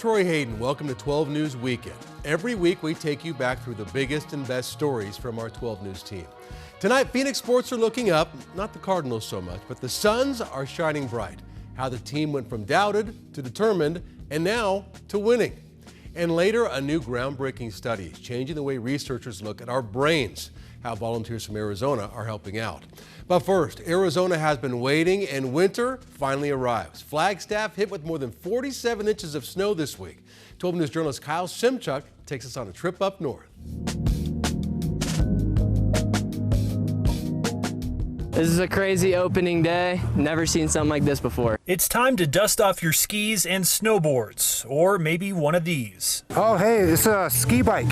Troy Hayden. Welcome to 12 News Weekend. Every week we take you back through the biggest and best stories from our 12 News team. Tonight, Phoenix sports are looking up, not the Cardinals so much, but the Suns are shining bright. How the team went from doubted to determined and now to winning. And later, a new groundbreaking study is changing the way researchers look at our brains. How volunteers from Arizona are helping out. But first, Arizona has been waiting and winter finally arrives. Flagstaff hit with more than 47 inches of snow this week. 12 News journalist Kyle Simchuk takes us on a trip up north. This is a crazy opening day. Never seen something like this before. It's time to dust off your skis and snowboards, or maybe one of these. Oh, hey, it's a ski bike.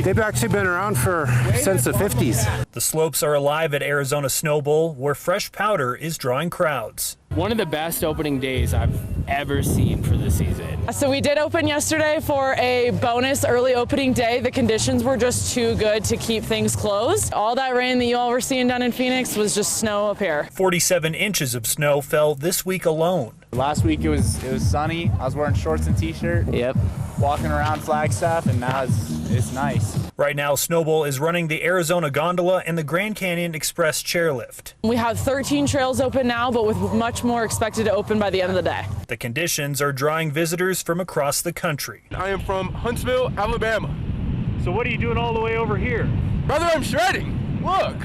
They've actually been around since the 50s. The slopes are alive at Arizona Snow Bowl, where fresh powder is drawing crowds. One of the best opening days I've ever seen for the season. So we did open yesterday for a bonus early opening day. The conditions were just too good to keep things closed. All that rain that you all were seeing down in Phoenix was just snow up here. 47 inches of snow fell this week alone. Last week it was sunny. I was wearing shorts and t-shirt. Yep. Walking around Flagstaff, and now it's nice. Right now, Snow Bowl is running the Arizona Gondola and the Grand Canyon Express chairlift. We have 13 trails open now, but with much more expected to open by the end of the day. The conditions are drawing visitors from across the country. I am from Huntsville, Alabama. So what are you doing all the way over here? Brother, I'm shredding. Look.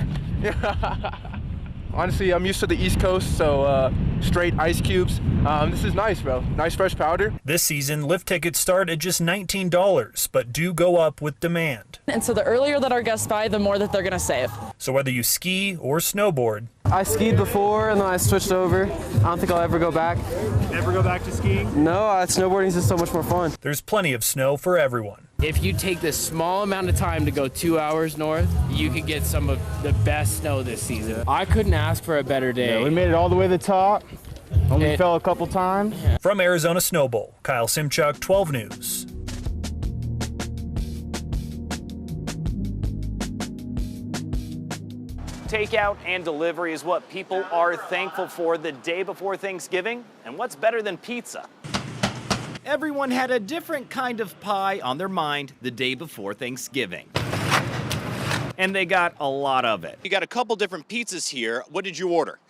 Honestly, I'm used to the East Coast, so straight ice cubes. This is nice, bro. Nice fresh powder. This season, lift tickets start at just $19, but do go up with demand. And so the earlier that our guests buy, the more that they're going to save. So whether you ski or snowboard, I skied before and then I switched over. I don't think I'll ever go back. Never go back to skiing? No, snowboarding is just so much more fun. There's plenty of snow for everyone. If you take this small amount of time to go 2 hours north, you could get some of the best snow this season. I couldn't ask for a better day. Yeah, we made it all the way to the top. Only fell a couple times. From Arizona Snow Bowl, Kyle Simchuk, 12 News. Takeout and delivery is what people are thankful for the day before Thanksgiving, and what's better than pizza? Everyone had a different kind of pie on their mind the day before Thanksgiving. And they got a lot of it. You got a couple different pizzas here. What did you order?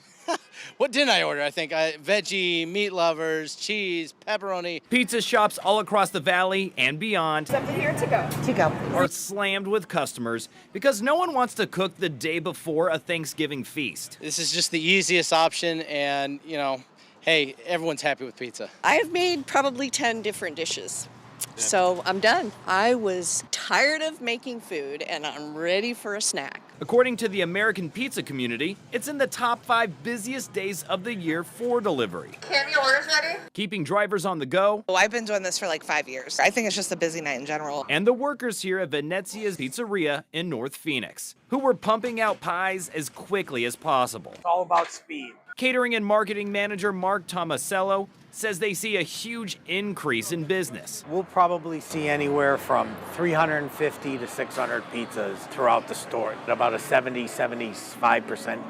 What didn't I order? I think veggie, meat lovers, cheese, pepperoni. Pizza shops all across the valley and beyond Something here to go. To go. are slammed with customers because no one wants to cook the day before a Thanksgiving feast. This is just the easiest option, and, you know, hey, everyone's happy with pizza. I have made probably 10 different dishes. So I'm done. I was tired of making food and I'm ready for a snack. According to the American pizza community, it's in the top 5 busiest days of the year for delivery. Have your orders ready? Keeping drivers on the go. Oh, I've been doing this for like 5 years. I think it's just a busy night in general. And the workers here at Venezia's Pizzeria in North Phoenix, who were pumping out pies as quickly as possible. It's all about speed. Catering and marketing manager Mark Tomasello says they see a huge increase in business. We'll probably see anywhere from 350 to 600 pizzas throughout the store. About a 75%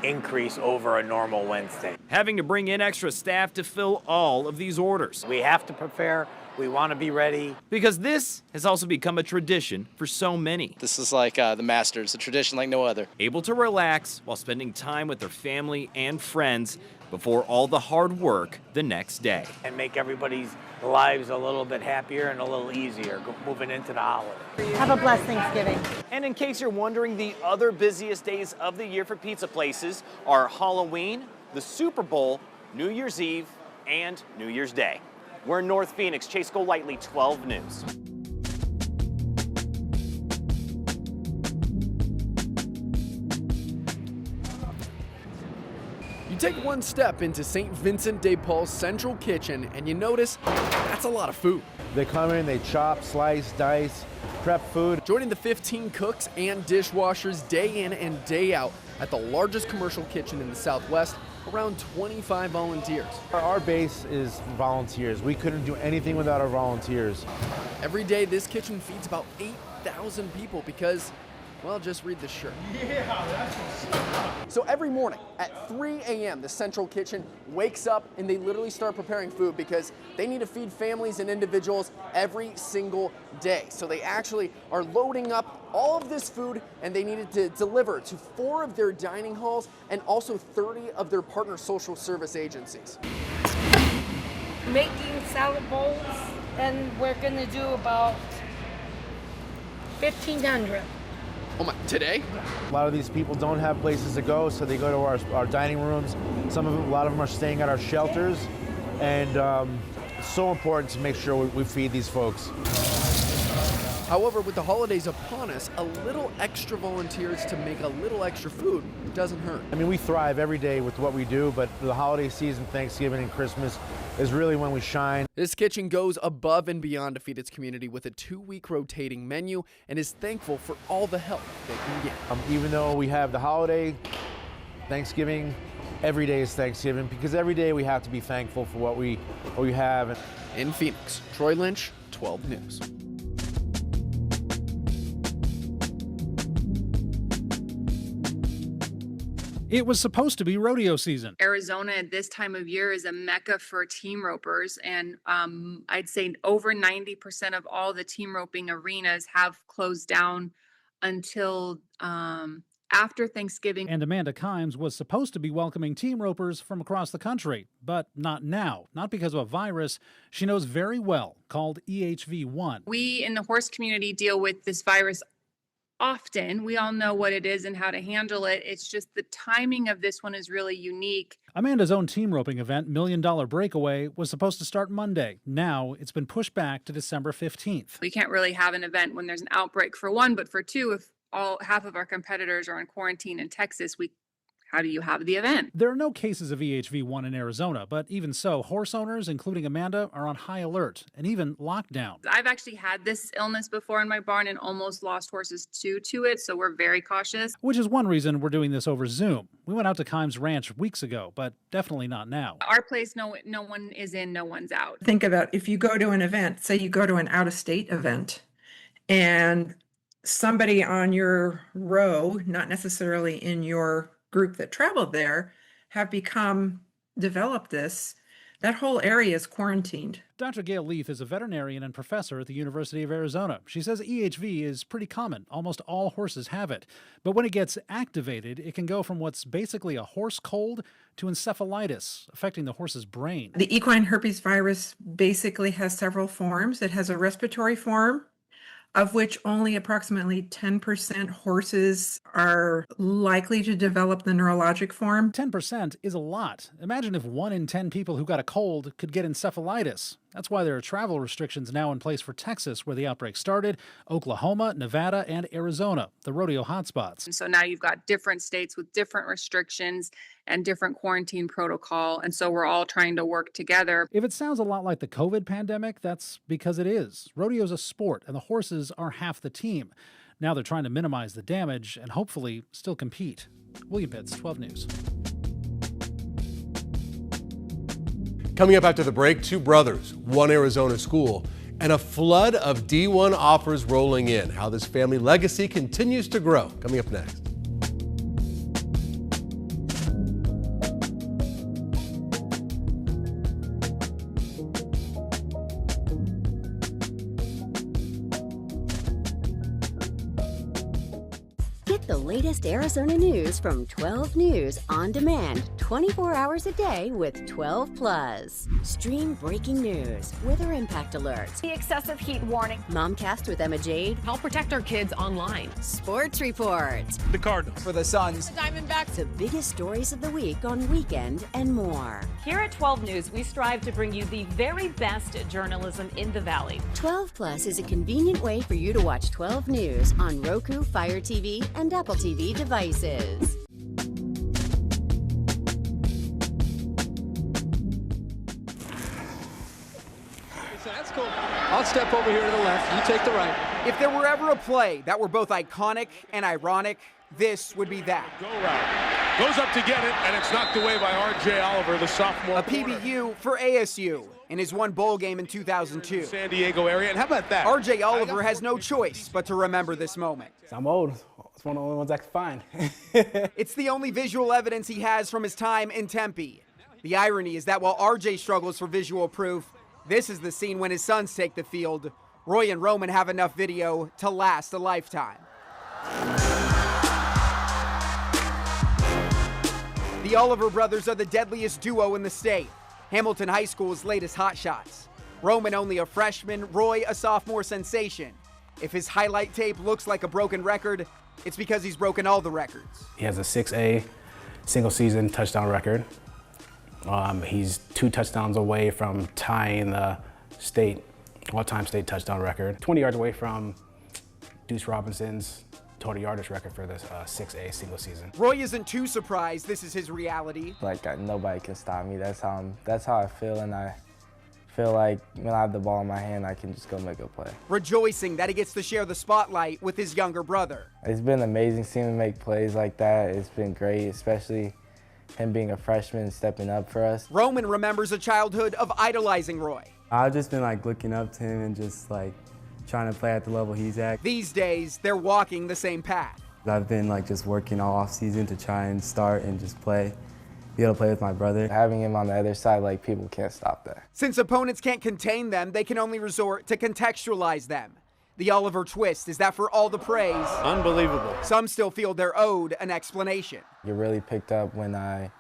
increase over a normal Wednesday. Having to bring in extra staff to fill all of these orders. We have to prepare. We want to be ready. Because this has also become a tradition for so many. This is like the Masters, a tradition like no other. Able to relax while spending time with their family and friends before all the hard work the next day. And make everybody's lives a little bit happier and a little easier moving into the holiday. Have a blessed Thanksgiving. And in case you're wondering, the other busiest days of the year for pizza places are Halloween, the Super Bowl, New Year's Eve, and New Year's Day. We're in North Phoenix. Chase Golightly, 12 News. You take one step into St. Vincent de Paul's central kitchen and you notice that's a lot of food. They come in, they chop, slice, dice, prep food. Joining the 15 cooks and dishwashers day in and day out at the largest commercial kitchen in the Southwest, around 25 volunteers. Our base is volunteers. We couldn't do anything without our volunteers. Every day, this kitchen feeds about 8,000 people because Well, just read the shirt. Yeah, that's what's So every morning at 3 a.m., the Central Kitchen wakes up and they literally start preparing food because they need to feed families and individuals every single day. So they actually are loading up all of this food, and they needed to deliver to 4 of their dining halls and also 30 of their partner social service agencies. Making salad bowls, and we're gonna do about 1,500. Oh my, today? A lot of these people don't have places to go, so they go to our dining rooms. A lot of them are staying at our shelters, and it's so important to make sure we feed these folks. However, with the holidays upon us, a little extra volunteers to make a little extra food doesn't hurt. I mean, we thrive every day with what we do, but the holiday season, Thanksgiving and Christmas, is really when we shine. This kitchen goes above and beyond to feed its community with a 2-week rotating menu and is thankful for all the help they can get. Even though we have the holiday, Thanksgiving, every day is Thanksgiving, because every day we have to be thankful for what we have. In Phoenix, Troy Lynch, 12 News. It was supposed to be rodeo season. Arizona at this time of year is a mecca for team ropers, and I'd say over 90% of all the team roping arenas have closed down until after Thanksgiving. And Amanda Kimes was supposed to be welcoming team ropers from across the country, but not now. Not because of a virus she knows very well called EHV1. We in the horse community deal with this virus often. We all know what it is and how to handle it. It's just the timing of this one is really unique. Amanda's own team roping event, $1 Million Breakaway, was supposed to start Monday. Now it's been pushed back to December 15th. We can't really have an event when there's an outbreak for one, but for two, if half of our competitors are in quarantine in Texas, how do you have the event? There are no cases of EHV1 in Arizona, but even so, horse owners, including Amanda, are on high alert and even lockdown. I've actually had this illness before in my barn and almost lost horses to it, so we're very cautious. Which is one reason we're doing this over Zoom. We went out to Kimes Ranch weeks ago, but definitely not now. Our place, no one is in, no one's out. Think about if you go to an event, say you go to an out-of-state event, and somebody on your row, not necessarily in your group that traveled there, have developed this, that whole area is quarantined. Dr. Gail Leith is a veterinarian and professor at the University of Arizona. She says EHV is pretty common. Almost all horses have it. But when it gets activated, it can go from what's basically a horse cold to encephalitis, affecting the horse's brain. The equine herpes virus basically has several forms. It has a respiratory form, of which only approximately 10% horses are likely to develop the neurologic form. 10% is a lot. Imagine if 1 in 10 people who got a cold could get encephalitis. That's why there are travel restrictions now in place for Texas, where the outbreak started, Oklahoma, Nevada, and Arizona, the rodeo hotspots. And so now you've got different states with different restrictions and different quarantine protocol, and so we're all trying to work together. If it sounds a lot like the COVID pandemic, that's because it is. Rodeo's a sport, and the horses are half the team. Now they're trying to minimize the damage and hopefully still compete. William Pitts, 12 News. Coming up after the break, 2 brothers, 1 Arizona school, and a flood of D1 offers rolling in. How this family legacy continues to grow. Coming up next. Get the latest Arizona news from 12 News on demand 24 hours a day with 12 Plus. Stream breaking news, weather impact alerts, the excessive heat warning, Momcast with Emma Jade, help protect our kids online, sports reports, the Cardinals for the Suns, Diamondbacks, the biggest stories of the week on Weekend, and more. Here at 12 News, we strive to bring you the very best journalism in the Valley. 12 Plus is a convenient way for you to watch 12 News on Roku, Fire TV, and Apple TV devices. That's cool. I'll step over here to the left. You take the right. If there were ever a play that were both iconic and ironic, this would be that. Go route. Goes up to get it, and it's knocked away by R.J. Oliver, the sophomore. A PBU for ASU in his one bowl game in 2002. San Diego area, and how about that? R.J. Oliver has no choice but to remember this moment. I'm old. It's one of the only ones I can find. It's the only visual evidence he has from his time in Tempe. The irony is that while RJ struggles for visual proof, this is the scene when his sons take the field. Roy and Roman have enough video to last a lifetime. The Oliver brothers are the deadliest duo in the state. Hamilton High School's latest hotshots. Roman only a freshman, Roy a sophomore sensation. If his highlight tape looks like a broken record, it's because he's broken all the records. He has a 6A single season touchdown record. He's 2 touchdowns away from tying the all-time state touchdown record. 20 yards away from Deuce Robinson's total yardage record for this 6A single season. Roy isn't too surprised this is his reality. Nobody can stop me. That's how I feel, and I feel like when I have the ball in my hand, I can just go make a play. Rejoicing that he gets to share the spotlight with his younger brother. It's been amazing seeing him make plays like that. It's been great, especially him being a freshman and stepping up for us. Roman remembers a childhood of idolizing Roy. I've just been looking up to him and just trying to play at the level he's at. These days, they're walking the same path. I've been just working all off season to try and start and just be able to play with my brother. Having him on the other side, people can't stop that. Since opponents can't contain them, they can only resort to contextualize them. The Oliver twist is that for all the praise, unbelievable, some still feel they're owed an explanation. It really picked up when I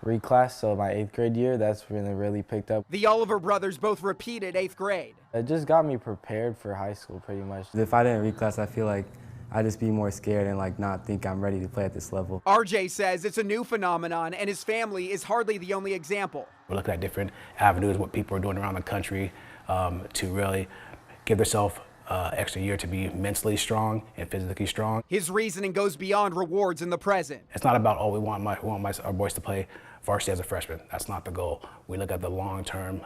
reclassed, so my 8th grade year, that's when it really picked up. The Oliver brothers both repeated 8th grade. It just got me prepared for high school pretty much. If I didn't reclass, I feel like I'd just be more scared and not think I'm ready to play at this level. RJ says it's a new phenomenon and his family is hardly the only example. We're looking at different avenues, what people are doing around the country to really give themselves extra year to be mentally strong and physically strong. His reasoning goes beyond rewards in the present. It's not about, we want our boys to play varsity as a freshman. That's not the goal. We look at the long-term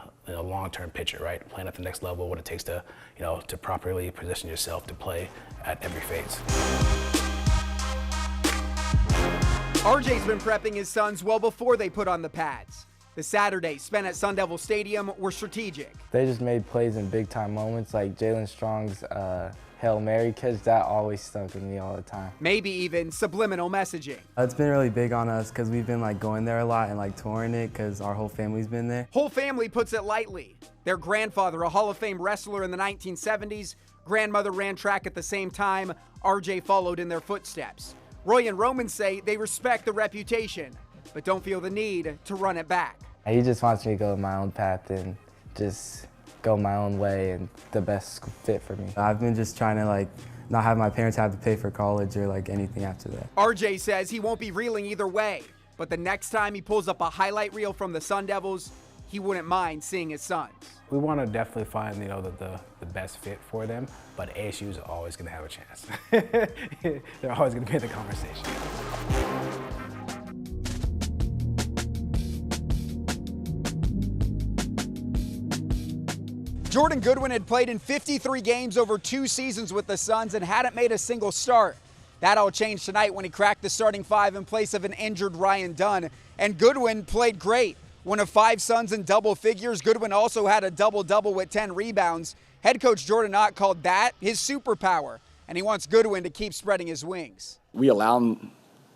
picture, right? Playing at the next level, what it takes to, to properly position yourself to play at every phase. RJ's been prepping his sons well before they put on the pads. The Saturdays spent at Sun Devil Stadium were strategic. They just made plays in big-time moments, like Jalen Strong's Hail Mary catch. That always stuck with me all the time. Maybe even subliminal messaging. It's been really big on us because we've been going there a lot and touring it because our whole family's been there. Whole family puts it lightly. Their grandfather, a Hall of Fame wrestler in the 1970s, grandmother ran track at the same time. RJ followed in their footsteps. Roy and Roman say they respect the reputation, but don't feel the need to run it back. He just wants me to go my own path and just go my own way and the best fit for me. I've been just trying to not have my parents have to pay for college or anything after that. RJ says he won't be reeling either way, but the next time he pulls up a highlight reel from the Sun Devils, he wouldn't mind seeing his sons. We want to definitely find the best fit for them, but ASU is always going to have a chance. They're always going to be in the conversation. Jordan Goodwin had played in 53 games over 2 seasons with the Suns and hadn't made a single start. That all changed tonight when he cracked the starting 5 in place of an injured Ryan Dunn. And Goodwin played great. One of 5 Suns in double figures, Goodwin also had a double-double with 10 rebounds. Head coach Jordan Ott called that his superpower, and he wants Goodwin to keep spreading his wings. We allow him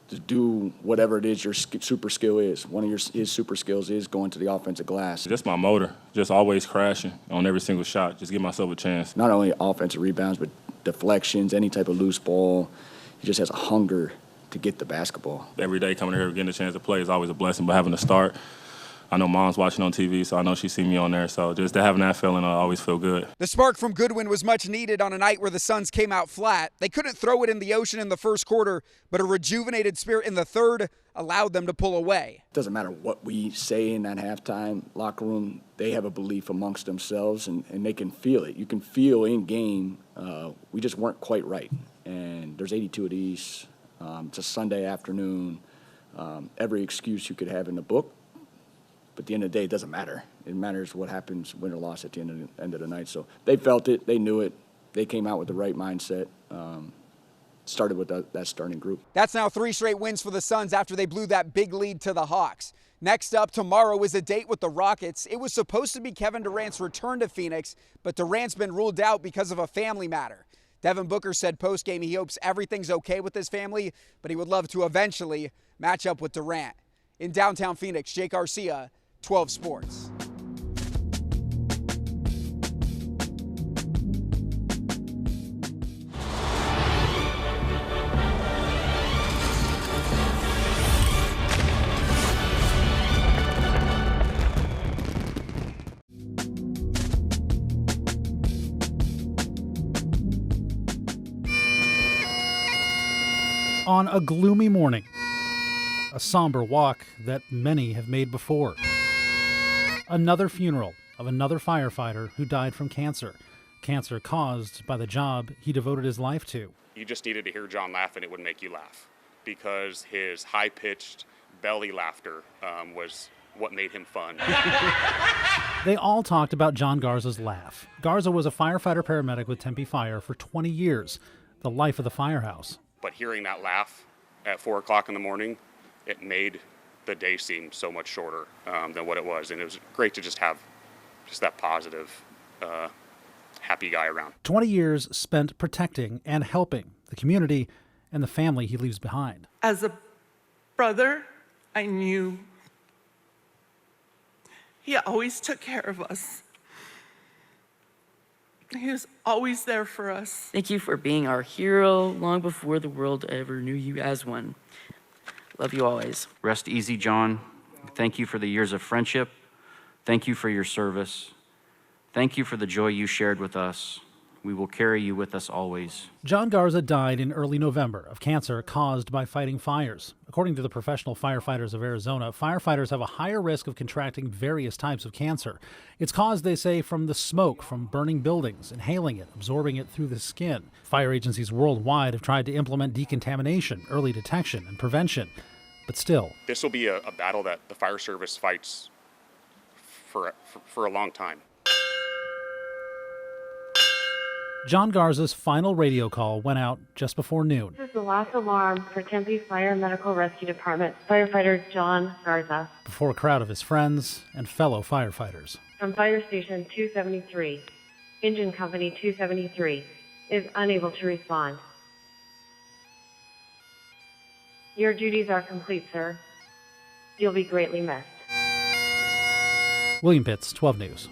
to do whatever it is your super skill is. One of his super skills is going to the offensive glass. Just my motor, just always crashing on every single shot, just give myself a chance. Not only offensive rebounds, but deflections, any type of loose ball. He just has a hunger to get the basketball. Every day coming here, getting a chance to play is always a blessing, but having to start, I know Mom's watching on TV, so I know she's seen me on there. So just having that feeling, I always feel good. The spark from Goodwin was much needed on a night where the Suns came out flat. They couldn't throw it in the ocean in the first quarter, but a rejuvenated spirit in the third allowed them to pull away. It doesn't matter what we say in that halftime locker room. They have a belief amongst themselves, and they can feel it. You can feel in game we just weren't quite right. And there's 82 of these. It's a Sunday afternoon. Every excuse you could have in the book. But at the end of the day, it doesn't matter. It matters what happens, win or loss at the end of the night. So they felt it. They knew it. They came out with the right mindset. Started with that starting group. That's now 3 straight wins for the Suns after they blew that big lead to the Hawks. Next up tomorrow is a date with the Rockets. It was supposed to be Kevin Durant's return to Phoenix, but Durant's been ruled out because of a family matter. Devin Booker said post-game he hopes everything's okay with his family, but he would love to eventually match up with Durant. In downtown Phoenix, Jake Garcia, 12 Sports. On a gloomy morning, a somber walk that many have made before. Another funeral of another firefighter who died from cancer. Cancer caused by the job he devoted his life to. You just needed to hear John laugh and it would make you laugh, because his high-pitched belly laughter was what made him fun. They all talked about John Garza's laugh. Garza was a firefighter paramedic with Tempe Fire for 20 years, the life of the firehouse. But hearing that laugh at 4 o'clock in the morning, it made the day seem so much shorter than what it was. And it was great to just have just that positive, happy guy around. 20 years spent protecting and helping the community and the family he leaves behind. As a brother, I knew he always took care of us. He was always there for us. Thank you for being our hero long before the world ever knew you as one. Love you always. Rest easy, John. Thank you for the years of friendship. Thank you for your service. Thank you for the joy you shared with us. We will carry you with us always. John Garza died in early November of cancer caused by fighting fires. According to the Professional Firefighters of Arizona, firefighters have a higher risk of contracting various types of cancer. It's caused, they say, from the smoke from burning buildings, inhaling it, absorbing it through the skin. Fire agencies worldwide have tried to implement decontamination, early detection, and prevention. But still, This will be a battle that the fire service fights for a long time. John Garza's final radio call went out just before noon. This is the last alarm for Tempe Fire and Medical Rescue Department, firefighter John Garza. Before a crowd of his friends and fellow firefighters. From Fire Station 273, Engine Company 273 is unable to respond. Your duties are complete, sir. You'll be greatly missed. William Pitts, 12 News.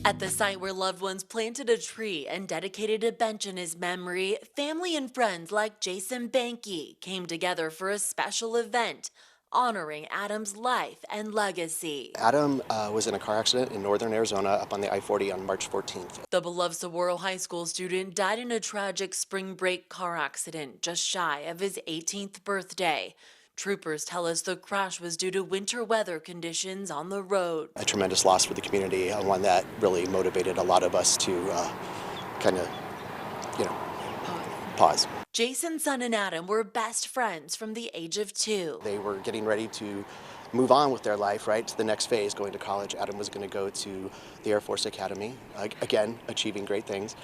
At the site where loved ones planted a tree and dedicated a bench in his memory, family and friends like Jason Banky came together for a special event honoring Adam's life and legacy. Adam was in a car accident in northern Arizona up on the I-40 on March 14th. The beloved Saguaro High School student died in a tragic spring break car accident just shy of his 18th birthday. Troopers tell us the crash was due to winter weather conditions on the road. A tremendous loss for the community, one that really motivated a lot of us to pause. Jason's son and Adam were best friends from the age of 2. They were getting ready to move on with their life, right, to the next phase, going to college. Adam was going to go to the Air Force Academy, again, achieving great things.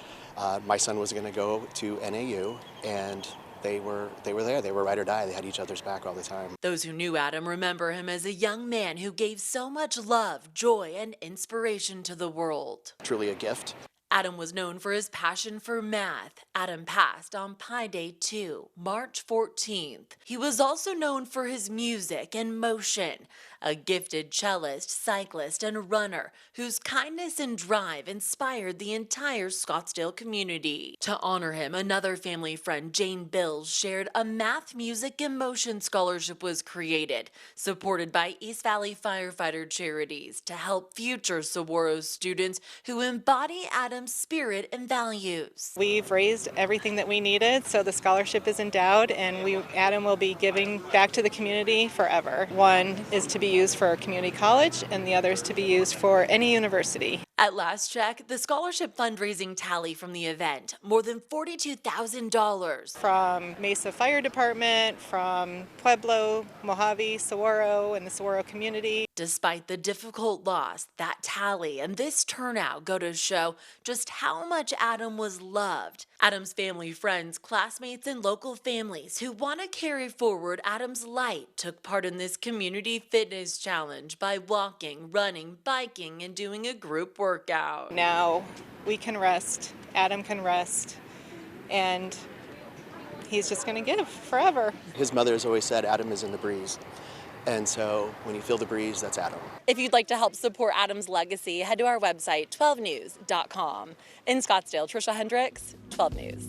My son was going to go to NAU, and they were there. They were ride or die. They had each other's back all the time. Those who knew Adam remember him as a young man who gave so much love, joy, and inspiration to the world. Truly a gift. Adam was known for his passion for math. Adam passed on Pi Day 2, March 14th. He was also known for his music and motion, a gifted cellist, cyclist, and runner whose kindness and drive inspired the entire Scottsdale community. To honor him, another family friend, Jane Bills, shared a math, music, and motion scholarship was created, supported by East Valley Firefighter Charities to help future Saguaro students who embody Adam's spirit and values. We've raised everything that we needed, so the scholarship is endowed, and Adam will be giving back to the community forever. One is to be used for a community college, and the other is to be used for any university. At last check, the scholarship fundraising tally from the event, more than $42,000. From Mesa Fire Department, from Pueblo, Mojave, Saguaro, and the Saguaro community. Despite the difficult loss, that tally and this turnout go to show just how much Adam was loved. Adam's family, friends, classmates, and local families who want to carry forward Adam's light took part in this community fitness challenge by walking, running, biking, and doing a group workout. Now we can rest, Adam can rest, and he's just going to give forever. His mother has always said Adam is in the breeze. And so when you feel the breeze, that's Adam. If you'd like to help support Adam's legacy, head to our website, 12news.com. In Scottsdale, Trisha Hendricks, 12 News.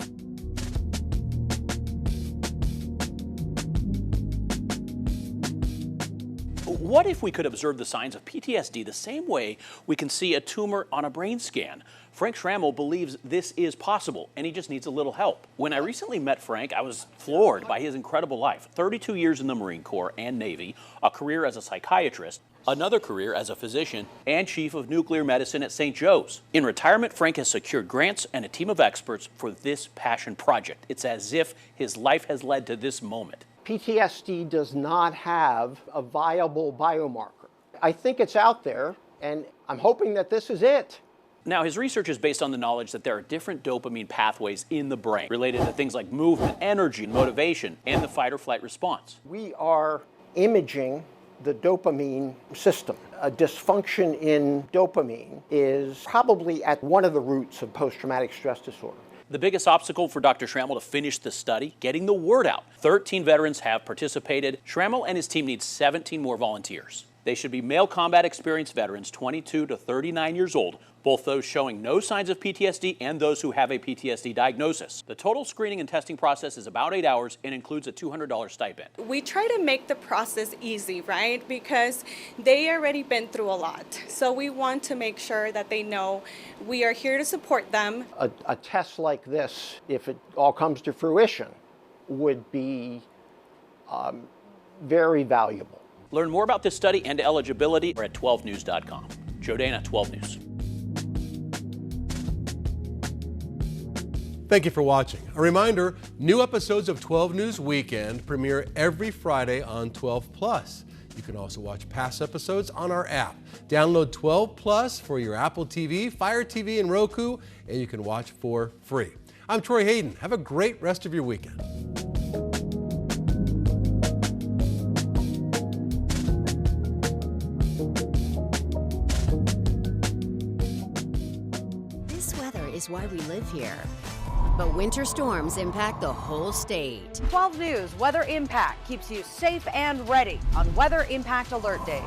What if we could observe the signs of PTSD the same way we can see a tumor on a brain scan? Frank Schrammel believes this is possible, and he just needs a little help. When I recently met Frank, I was floored by his incredible life. 32 years in the Marine Corps and Navy, a career as a psychiatrist, another career as a physician, and chief of nuclear medicine at St. Joe's. In retirement, Frank has secured grants and a team of experts for this passion project. It's as if his life has led to this moment. PTSD does not have a viable biomarker. I think it's out there, and I'm hoping that this is it. Now, his research is based on the knowledge that there are different dopamine pathways in the brain related to things like movement, energy, motivation, and the fight or flight response. We are imaging the dopamine system. A dysfunction in dopamine is probably at one of the roots of post-traumatic stress disorder. The biggest obstacle for Dr. Schrammel to finish the study, getting the word out. 13 veterans have participated. Schrammel and his team need 17 more volunteers. They should be male combat experienced veterans, 22 to 39 years old, both those showing no signs of PTSD and those who have a PTSD diagnosis. The total screening and testing process is about 8 hours and includes a $200 stipend. We try to make the process easy, right? Because they already been through a lot. So we want to make sure that they know we are here to support them. A test like this, if it all comes to fruition, would be very valuable. Learn more about this study and eligibility at 12news.com. Joe Dana, 12 News. Thank you for watching. A reminder, new episodes of 12 News Weekend premiere every Friday on 12 Plus. You can also watch past episodes on our app. Download 12 Plus for your Apple TV, Fire TV, and Roku, and you can watch for free. I'm Troy Hayden. Have a great rest of your weekend. This weather is why we live here. But winter storms impact the whole state. 12 News Weather Impact keeps you safe and ready on Weather Impact Alert days.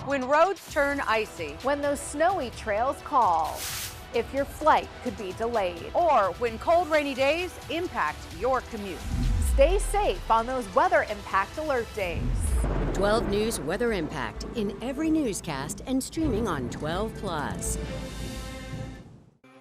When roads turn icy, When those snowy trails call, if your flight could be delayed, or when cold, rainy days impact your commute. stay safe on those Weather Impact Alert days. 12 News Weather Impact in every newscast and streaming on 12 Plus.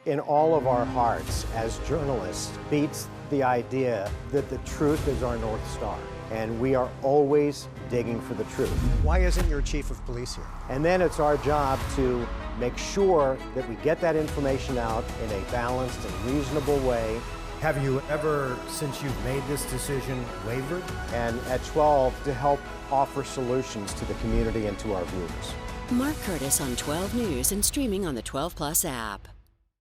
In all of our hearts as journalists beats the idea that the truth is our North Star. And we are always digging for the truth. Why isn't your chief of police here? And then it's our job to make sure that we get that information out in a balanced and reasonable way. Have you ever, since you've made this decision, wavered? And at 12, to help offer solutions to the community and to our viewers. Mark Curtis on 12 News and streaming on the 12 Plus app.